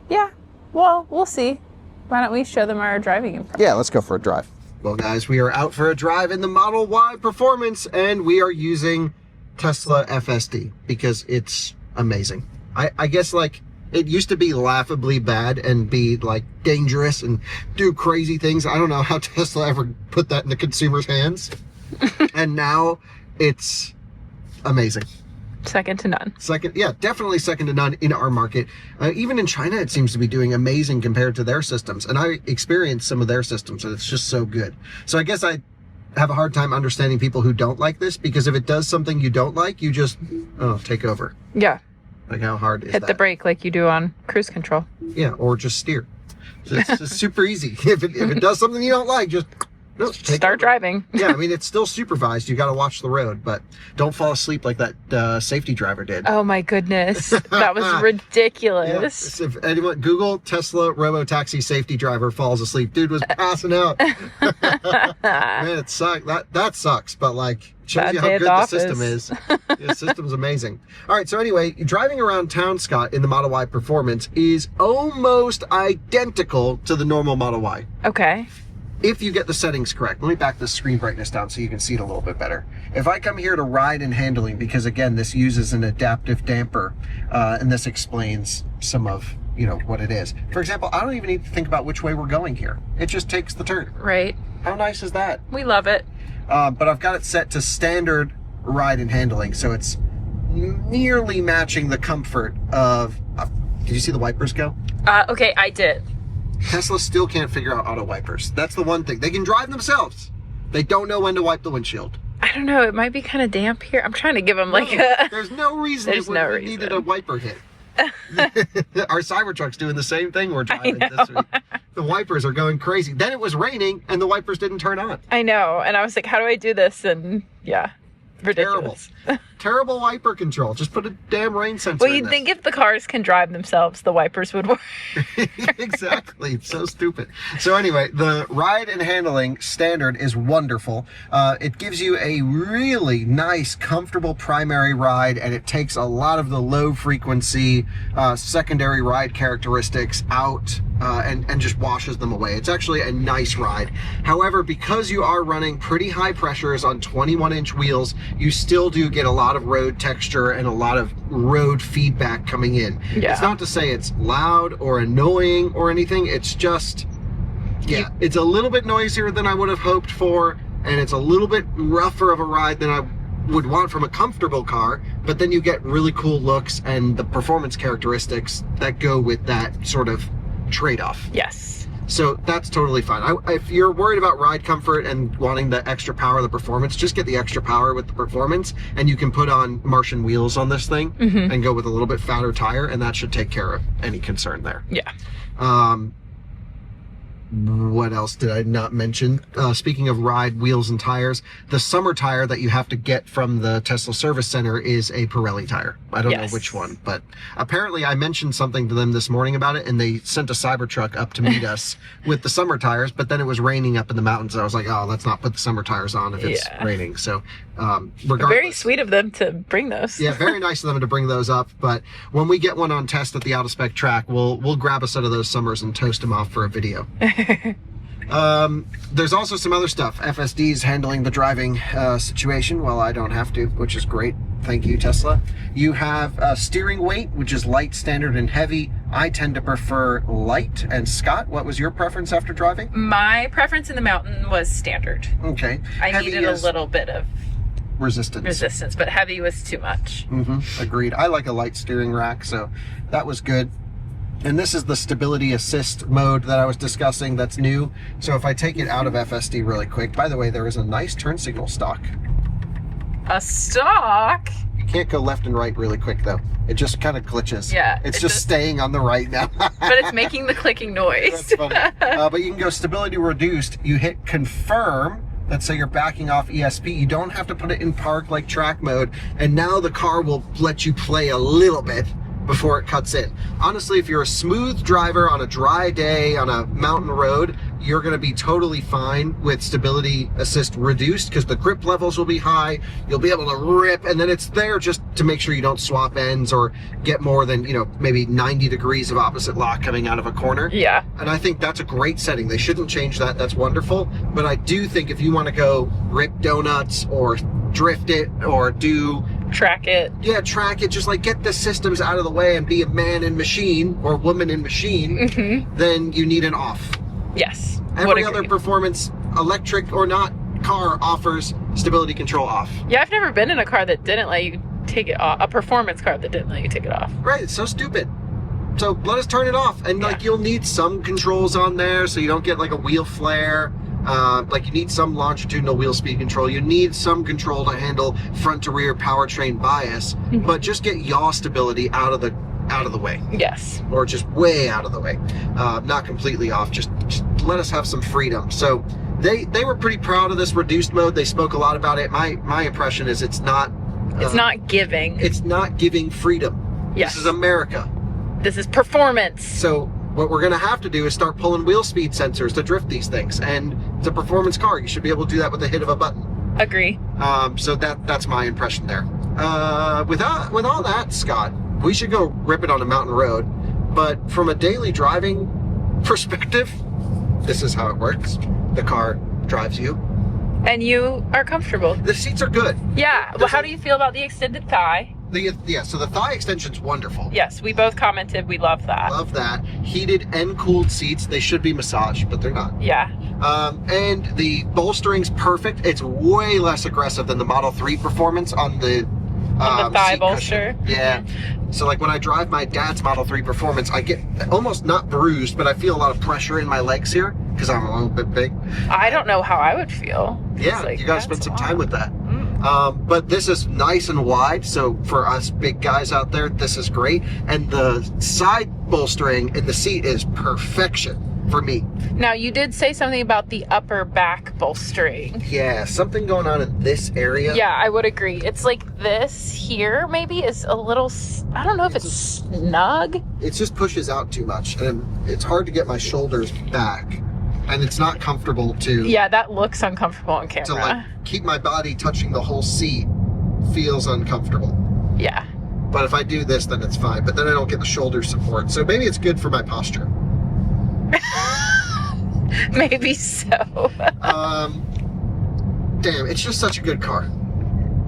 Yeah. Well, we'll see. Why don't we show them our driving impression? Yeah, let's go for a drive. Well, guys, we are out for a drive in the Model Y Performance, and we are using Tesla FSD because it's amazing. I guess, it used to be laughably bad and be, dangerous and do crazy things. I don't know how Tesla ever put that in the consumer's hands. And now it's amazing. Second to none. Definitely second to none in our market. Even in China, it seems to be doing amazing compared to their systems. And I experienced some of their systems, and it's just so good. So I guess I have a hard time understanding people who don't like this, because if it does something you don't like, you just, take over. Yeah. How hard is that? Hit the brake like you do on cruise control. Yeah, or just steer. So it's super easy. If it does something you don't like, just Start driving. Yeah, I mean, it's still supervised. You got to watch the road, but don't fall asleep like that safety driver did. Oh my goodness. That was ridiculous. Yeah. If anyone, Google Tesla robotaxi safety driver falls asleep. Dude was passing out. Man, it sucks. That sucks, but shows Bad you how day at good the the office. system is. The system's amazing. All right, so anyway, driving around town, Scott, in the Model Y Performance is almost identical to the normal Model Y. Okay. If you get the settings correct. Let me back the screen brightness down so you can see it a little bit better. If I come here to ride and handling, because again, this uses an adaptive damper, and this explains some of, what it is. For example, I don't even need to think about which way we're going here. It just takes the turn. Right. How nice is that? We love it. But I've got it set to standard ride and handling, so it's nearly matching the comfort of, did you see the wipers go? Okay, I did. Tesla still can't figure out auto wipers. That's the one thing. They can drive themselves. They don't know when to wipe the windshield. I don't know. It might be kind of damp here. I'm trying to give them There's no reason There's no reason. Needed a wiper hit. Our Cybertruck's doing the same thing we're driving this week. The wipers are going crazy. Then it was raining and the wipers didn't turn on. I know. And I was like, how do I do this? And yeah. ridiculous. Terrible wiper control. Just put a damn rain sensor Well, in you'd this. think if the cars can drive themselves, the wipers would work. Exactly. It's so stupid. So anyway, the ride and handling standard is wonderful. It gives you a really nice, comfortable primary ride, and it takes a lot of the low frequency secondary ride characteristics out and just washes them away. It's actually a nice ride. However, because you are running pretty high pressures on 21-inch wheels, you still do get a lot of road texture and a lot of road feedback coming in. Yeah. It's not to say it's loud or annoying or anything. It's just, yeah, it's a little bit noisier than I would have hoped for, and it's a little bit rougher of a ride than I would want from a comfortable car, but then you get really cool looks and the performance characteristics that go with that sort of trade-off. Yes. So that's totally fine. If you're worried about ride comfort and wanting the extra power, the performance, just get the extra power with the performance, and you can put on Martian wheels on this thing and go with a little bit fatter tire, and that should take care of any concern there. Yeah. What else did I not mention? Speaking of ride, wheels, and tires, the summer tire that you have to get from the Tesla service center is a Pirelli tire. I don't know which one, but apparently I mentioned something to them this morning about it, and they sent a Cybertruck up to meet us with the summer tires, but then it was raining up in the mountains. I was like, oh, let's not put the summer tires on if it's raining. So regardless. Very sweet of them to bring those. Yeah, very nice of them to bring those up. But when we get one on test at the out-of-spec track, we'll grab a set of those summers and toast them off for a video. There's also some other stuff. FSD's handling the driving situation. Well, I don't have to, which is great. Thank you, Tesla. You have steering weight, which is light, standard, and heavy. I tend to prefer light. And Scott, what was your preference after driving? My preference in the mountain was standard. Okay. I Heavy needed a is little bit of resistance, but heavy was too much. Agreed. I like a light steering rack, so that was good. And this is the stability assist mode that I was discussing that's new. So if I take it out of FSD really quick, by the way, there is a nice turn signal stock. A stock? You can't go left and right really quick though. It just kind of glitches. Yeah. It's just staying on the right now. But it's making the clicking noise. That's funny. But you can go stability reduced. You hit confirm. Let's say you're backing off ESP. You don't have to put it in park like track mode. And now the car will let you play a little bit before it cuts in. Honestly, if you're a smooth driver on a dry day on a mountain road, you're going to be totally fine with stability assist reduced because the grip levels will be high. You'll be able to rip, and then it's there just to make sure you don't swap ends or get more than, maybe 90 degrees of opposite lock coming out of a corner. Yeah. And I think that's a great setting. They shouldn't change that. That's wonderful. But I do think if you want to go rip donuts or drift it or do track it, just like get the systems out of the way and be a man in machine or woman in machine, then you need an off. Yes. Every other performance, electric or not, car offers stability control off. Yeah, I've never been in a car that didn't let you take it off, a performance car that didn't let you take it off. Right, it's so stupid. So let us turn it off, and like you'll need some controls on there so you don't get like a wheel flare. Like you need some longitudinal wheel speed control. You need some control to handle front to rear powertrain bias, but just get yaw stability out of the way. Yes. Or just way out of the way. Not completely off. Just let us have some freedom. So they were pretty proud of this reduced mode. They spoke a lot about it. My impression is it's not giving. It's not giving freedom. Yes. This is America. This is performance. So what we're going to have to do is start pulling wheel speed sensors to drift these things. And it's a performance car. You should be able to do that with the hit of a button. Agree. So that's my impression there. With all that, Scott, we should go rip it on a mountain road. But from a daily driving perspective, this is how it works. The car drives you. And you are comfortable. The seats are good. Yeah. Well, how do you feel about the extended thigh? So the thigh extension's wonderful. Yes, we both commented we love that. Love that. Heated and cooled seats. They should be massaged, but they're not. Yeah. And the bolstering's perfect. It's way less aggressive than the Model 3 performance on the thigh bolster. Cushion. Yeah. So like when I drive my dad's Model 3 Performance, I get almost not bruised, but I feel a lot of pressure in my legs here because I'm a little bit big. I don't know how I would feel. Yeah, you gotta spend some time with that. But this is nice and wide, so for us big guys out there, this is great. And the side bolstering in the seat is perfection. for me. Now, you did say something about the upper back bolstering. Yeah, something going on in this area. Yeah, I would agree. It's like this here maybe is a little, I don't know if it's snug. It just pushes out too much, and it's hard to get my shoulders back, and it's not comfortable to. Yeah, that looks uncomfortable on camera. To like keep my body touching the whole seat feels uncomfortable. Yeah. But if I do this, then it's fine. But then I don't get the shoulder support, so maybe it's good for my posture. Maybe so. Damn, it's just such a good car.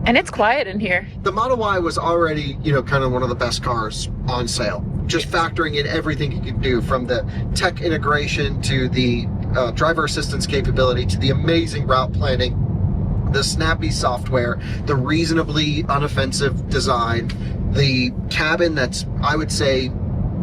And it's quiet in here. The Model Y was already, kind of one of the best cars on sale. Just factoring in everything you can do, from the tech integration to the driver assistance capability to the amazing route planning, the snappy software, the reasonably unoffensive design, the cabin that's, I would say,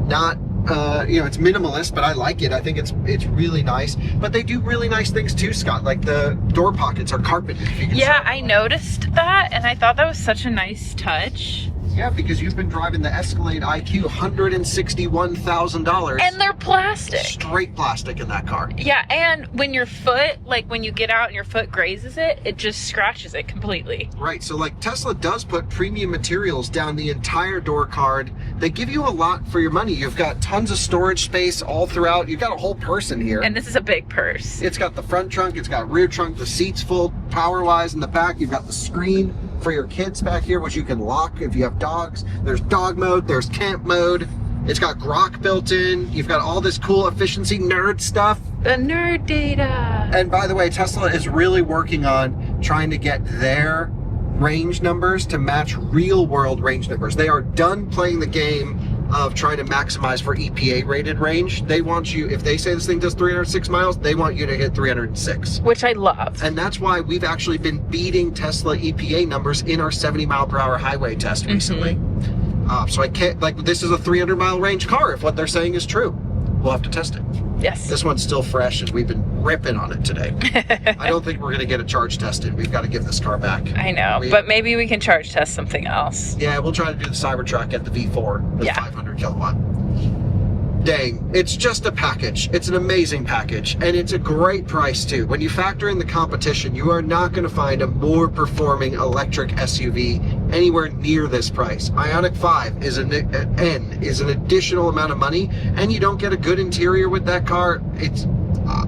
not it's minimalist, but I like it. I think it's really nice. But they do really nice things too, Scott. Like the door pockets are carpeted. Yeah, I noticed that, and I thought that was such a nice touch. Yeah, because you've been driving the Escalade IQ, $161,000. And they're plastic. Straight plastic in that car. Yeah, and when your foot, like when you get out and your foot grazes it, it just scratches it completely. Right, so like Tesla does put premium materials down the entire door card. They give you a lot for your money. You've got tons of storage space all throughout. You've got a whole person here. And this is a big purse. It's got the front trunk, it's got rear trunk, the seats full power-wise in the back. You've got the screen for your kids back here, which you can lock if you have dogs. There's dog mode, there's camp mode. It's got Grok built in. You've got all this cool efficiency nerd stuff. The nerd data. And by the way, Tesla is really working on trying to get their range numbers to match real world range numbers. They are done playing the game of trying to maximize for EPA rated range. They want you, if they say this thing does 306 miles, they want you to hit 306. Which I love. And that's why we've actually been beating Tesla EPA numbers in our 70 mile per hour highway test recently. So I can't, like, this is a 300 mile range car if what they're saying is true. We'll have to test it. Yes. This one's still fresh and we've been ripping on it today. I don't think we're going to get a charge tested. We've got to give this car back. I know, but maybe we can charge test something else. Yeah, we'll try to do the Cybertruck at the V4 with 500 kilowatt. Dang, it's just a package. It's an amazing package, and it's a great price too. When you factor in the competition, you are not going to find a more performing electric SUV anywhere near this price. Ioniq 5 is an additional amount of money, and you don't get a good interior with that car.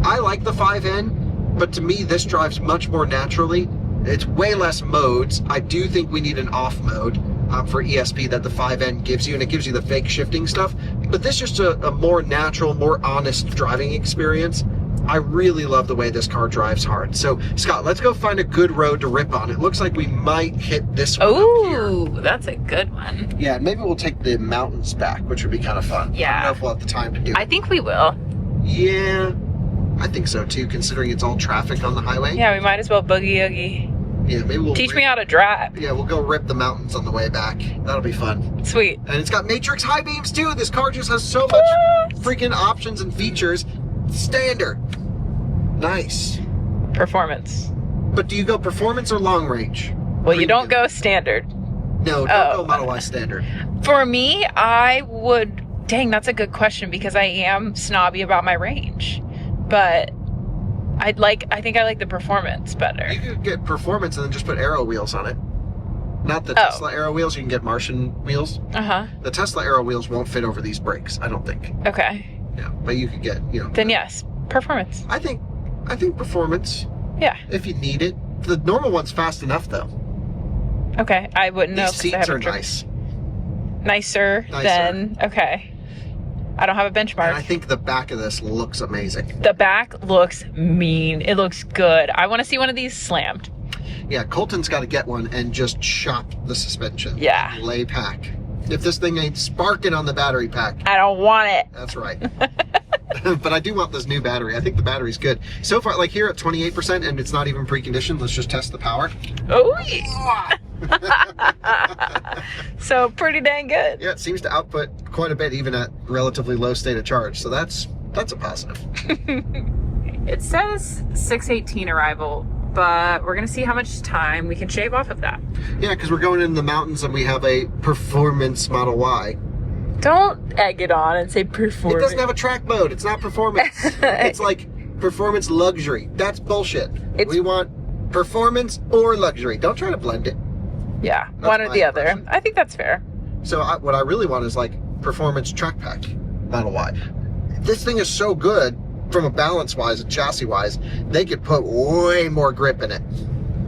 I like the 5N, but to me this drives much more naturally. It's way less modes. I do think we need an off mode for ESP that the 5N gives you, and it gives you the fake shifting stuff. But this is just a more natural, more honest driving experience. I really love the way this car drives hard. So, Scott, let's go find a good road to rip on. It looks like we might hit this one up here. Ooh, that's a good one. Yeah, maybe we'll take the mountains back, which would be kind of fun. Yeah. I don't know if we'll have the time to do it. I think we will. Yeah, I think so too, considering it's all traffic on the highway. Yeah, we might as well boogie oogie. Yeah, maybe we'll Teach me how to drive. Yeah, we'll go rip the mountains on the way back. That'll be fun. Sweet. And it's got matrix high beams too. This car just has so much freaking options and features. Standard. Nice. Performance. But do you go performance or long range? Well, you don't go standard. No, don't go Model Y standard. For me, I would... Dang, that's a good question because I am snobby about my range. But I think I like the performance better. You could get performance and then just put aero wheels on it. Not the Tesla aero wheels. You can get Martian wheels. Uh-huh. The Tesla aero wheels won't fit over these brakes, I don't think. Okay. Yeah, but you could get, Then yes, performance. I think performance. Yeah. If you need it. The normal one's fast enough though. Okay, I wouldn't know. These seats are nice. Nicer than... Okay. I don't have a benchmark. And I think the back of this looks amazing. The back looks mean. It looks good. I want to see one of these slammed. Yeah, Colton's got to get one and just chop the suspension. Yeah. Lay pack. If this thing ain't sparking on the battery pack. I don't want it. That's right. But I do want this new battery. I think the battery's good. So far, like here at 28%, and it's not even preconditioned. Let's just test the power. Oh, yeah. So pretty dang good. Yeah, it seems to output quite a bit even at relatively low state of charge. So that's a positive. It says 6:18 arrival, but we're going to see how much time we can shave off of that. Yeah, because we're going in the mountains and we have a performance Model Y. Don't egg it on and say performance. It doesn't have a track mode. It's not performance. It's like performance luxury. That's bullshit. We want performance or luxury. Don't try to blend it. Yeah, That's one or the other. impression. I think that's fair. So what I really want is like performance track pack Model Y. This thing is so good from a balance wise and chassis wise, they could put way more grip in it.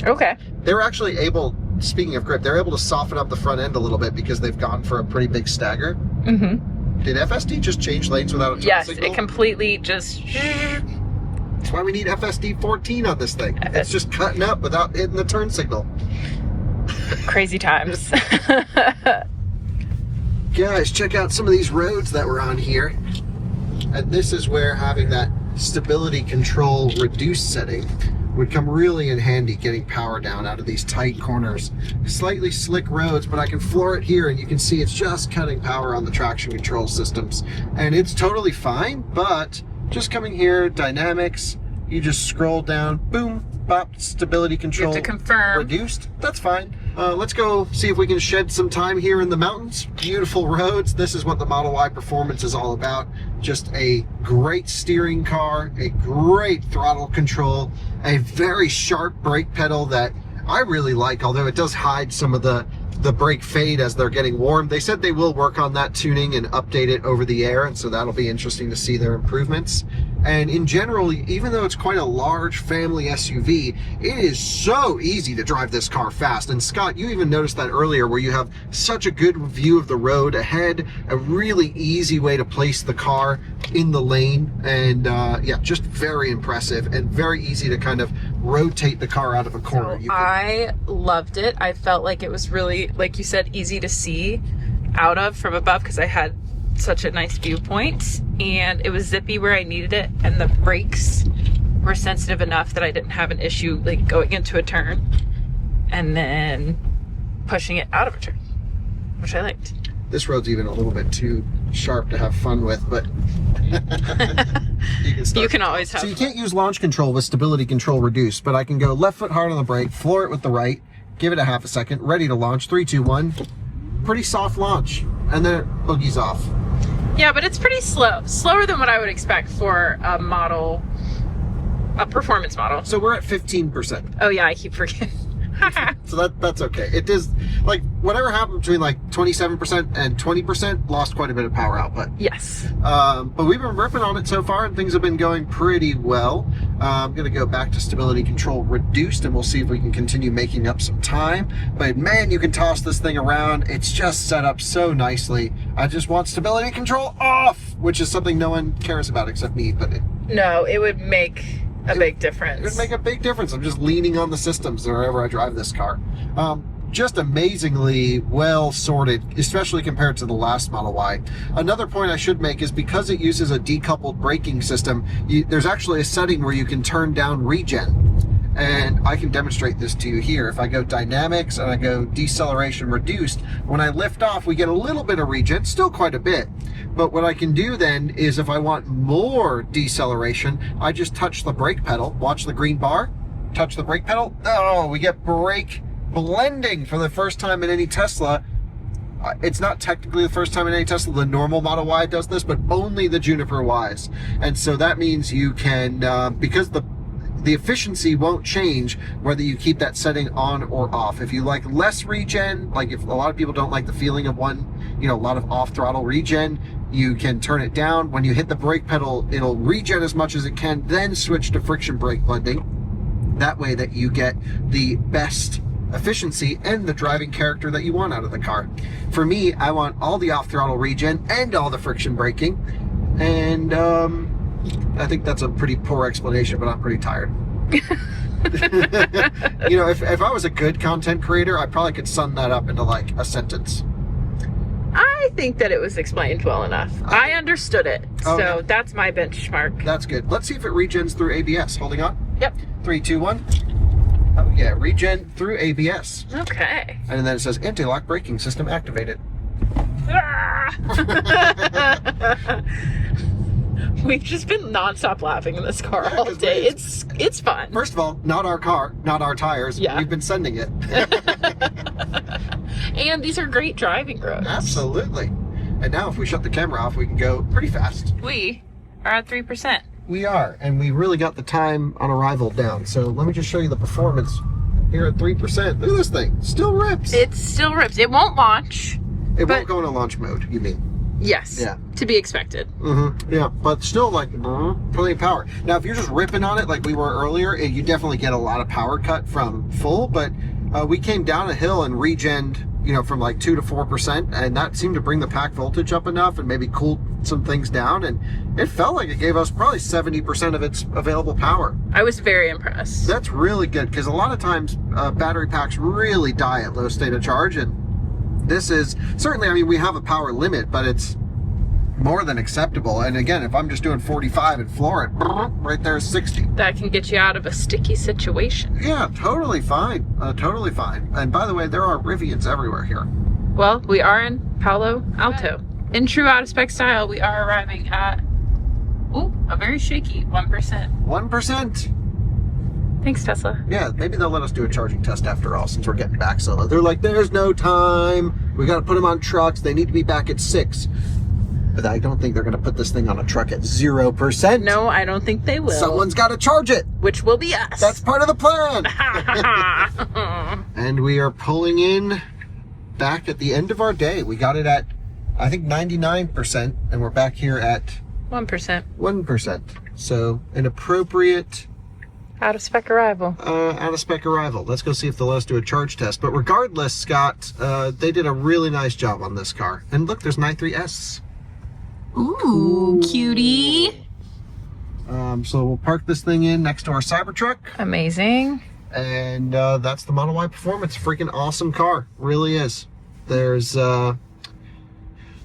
Okay. They were actually able, speaking of grip, they're able to soften up the front end a little bit because they've gone for a pretty big stagger. Mm-hmm. Did FSD just change lanes without a turn Yes, signal? it completely just... That's why we need FSD 14 on this thing. It's just cutting up without hitting the turn signal. Crazy times. Guys, check out some of these roads that we're on here. And this is where having that stability control reduced setting would come really in handy, getting power down out of these tight corners. Slightly slick roads, but I can floor it here and you can see it's just cutting power on the traction control systems. And it's totally fine, but just coming here, dynamics, you just scroll down, boom, bop, stability control. You have to confirm. Reduced, that's fine. Let's go see if we can shed some time here in the mountains. Beautiful roads. This is what the Model Y Performance is all about. Just a great steering car, a great throttle control, a very sharp brake pedal that I really like, although it does hide some of the brake fade as they're getting warm. They said they will work on that tuning and update it over the air, and so that'll be interesting to see their improvements. And in general, even though it's quite a large family SUV, it is so easy to drive this car fast. And Scott, you even noticed that earlier, where you have such a good view of the road ahead, a really easy way to place the car in the lane, and yeah, just very impressive and very easy to kind of rotate the car out of a corner. So I loved it. I felt like it was really, like you said, easy to see out of from above because I had such a nice viewpoint, and it was zippy where I needed it, and the brakes were sensitive enough that I didn't have an issue like going into a turn and then pushing it out of a turn, which I liked. This road's even a little bit too sharp to have fun with, but you can always have So you fun. can't use launch control with stability control reduced, but I can go left foot hard on the brake, floor it with the right, give it a half a second, ready to launch, 3, 2, 1. Pretty soft launch, and then it boogies off. Yeah, but it's pretty slow. Slower than what I would expect for a model, a performance model. So we're at 15%. Oh yeah, I keep forgetting. So that's okay. It is, like, whatever happened between like 27% and 20% lost quite a bit of power output. Yes. But we've been ripping on it so far, and things have been going pretty well. I'm going to go back to stability control reduced, and we'll see if we can continue making up some time. But man, you can toss this thing around. It's just set up so nicely. I just want stability control off, which is something no one cares about except me. But No, it would make a big it difference. would make a big difference. I'm just leaning on the systems wherever I drive this car. Just amazingly well sorted, especially compared to the last Model Y. Another point I should make is because it uses a decoupled braking system, there's actually a setting where you can turn down regen. And I can demonstrate this to you here. If I go dynamics and I go deceleration reduced, when I lift off, we get a little bit of regen, still quite a bit. But what I can do then is if I want more deceleration, I just touch the brake pedal, watch the green bar, touch the brake pedal. Oh, we get brake blending for the first time in any Tesla. It's not technically the first time in any Tesla. The normal Model Y does this, but only the Juniper Ys. And so that means you can, because the efficiency won't change whether you keep that setting on or off. If you like less regen, like if a lot of people don't like the feeling of a lot of off throttle regen, you can turn it down. When you hit the brake pedal, it'll regen as much as it can, then switch to friction brake blending. That way that you get the best efficiency and the driving character that you want out of the car. For me, I want all the off throttle regen and all the friction braking. And I think that's a pretty poor explanation, but I'm pretty tired. If I was a good content creator, I probably could sum that up into like a sentence. I think that it was explained well enough. I understood it. Oh, so yeah. that's my benchmark. That's good. Let's see if it regens through ABS. Holding on. Yep. 3, 2, 1. Oh yeah, regen through ABS. Okay. And then it says anti-lock braking system activated. We've just been nonstop laughing in this car all day. It's fun. First of all, not our car, not our tires. Yeah. We've been sending it. And these are great driving roads. Absolutely. And now if we shut the camera off, we can go pretty fast. We are at 3%. We are, and we really got the time on arrival down. So let me just show you the performance here at 3%. Look at this thing, still rips. It still rips. It won't launch. It won't go into launch mode, you mean? Yes. Yeah. To be expected. Mm-hmm. Yeah, but still like plenty of power. Now, if you're just ripping on it like we were earlier, you definitely get a lot of power cut from full, but we came down a hill and regened, you know, from like 2 to 4%, and that seemed to bring the pack voltage up enough and maybe cooled some things down, and it felt like it gave us probably 70% of its available power. I was very impressed. That's really good, because a lot of times battery packs really die at low state of charge, and this is certainly, I mean, we have a power limit, but it's more than acceptable. And again, if I'm just doing 45 and floor it, right there is 60. That can get you out of a sticky situation. Yeah, totally fine. Totally fine. And by the way, there are Rivians everywhere here. Well, we are in Palo Alto. In true out-of-spec style, we are arriving at, a very shaky 1%. 1%. Thanks, Tesla. Yeah, maybe they'll let us do a charging test after all, since we're getting back so low. They're like, there's no time. We got to put them on trucks. They need to be back at 6. But I don't think they're going to put this thing on a truck at 0%. No, I don't think they will. Someone's got to charge it. Which will be us. That's part of the plan. And we are pulling in back at the end of our day. We got it at, I think, 99%, and we're back here at 1%. 1%. So an appropriate Out-of-spec arrival. out-of-spec arrival. Let's go see if they'll let us do a charge test. But regardless, Scott, they did a really nice job on this car. And look, there's 93S. Ooh, cutie. So we'll park this thing in next to our Cybertruck. Amazing. And that's the Model Y Performance. Freaking awesome car. Really is. There's a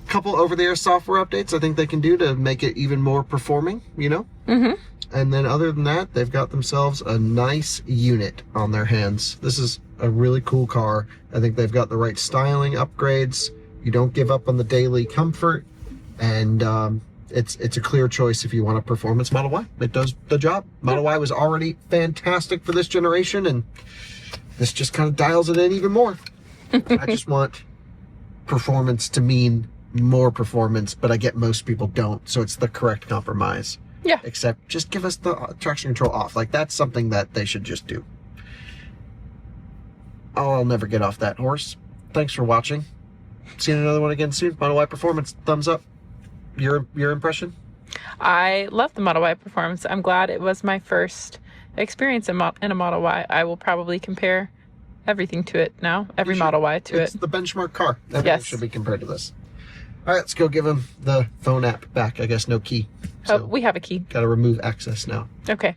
couple over-the-air software updates I think they can do to make it even more performing, you know? Mm-hmm. And then other than that, they've got themselves a nice unit on their hands. This is a really cool car. I think they've got the right styling upgrades. You don't give up on the daily comfort. And it's a clear choice if you want a performance Model Y. It does the job. Model Y was already fantastic for this generation, and this just kind of dials it in even more. I just want performance to mean more performance, but I get most people don't, so it's the correct compromise. Yeah. Except just give us the traction control off. Like, that's something that they should just do. I'll never get off that horse. Thanks for watching. See you in another one again soon. Model Y Performance, thumbs up. Your impression? I love the Model Y Performance. I'm glad it was my first experience in a Model Y. I will probably compare everything to it now. Every Model Y to it. It's the benchmark car. Everything should be compared to this. All right, let's go give him the phone app back. I guess no key. So we have a key. got to remove access now. Okay.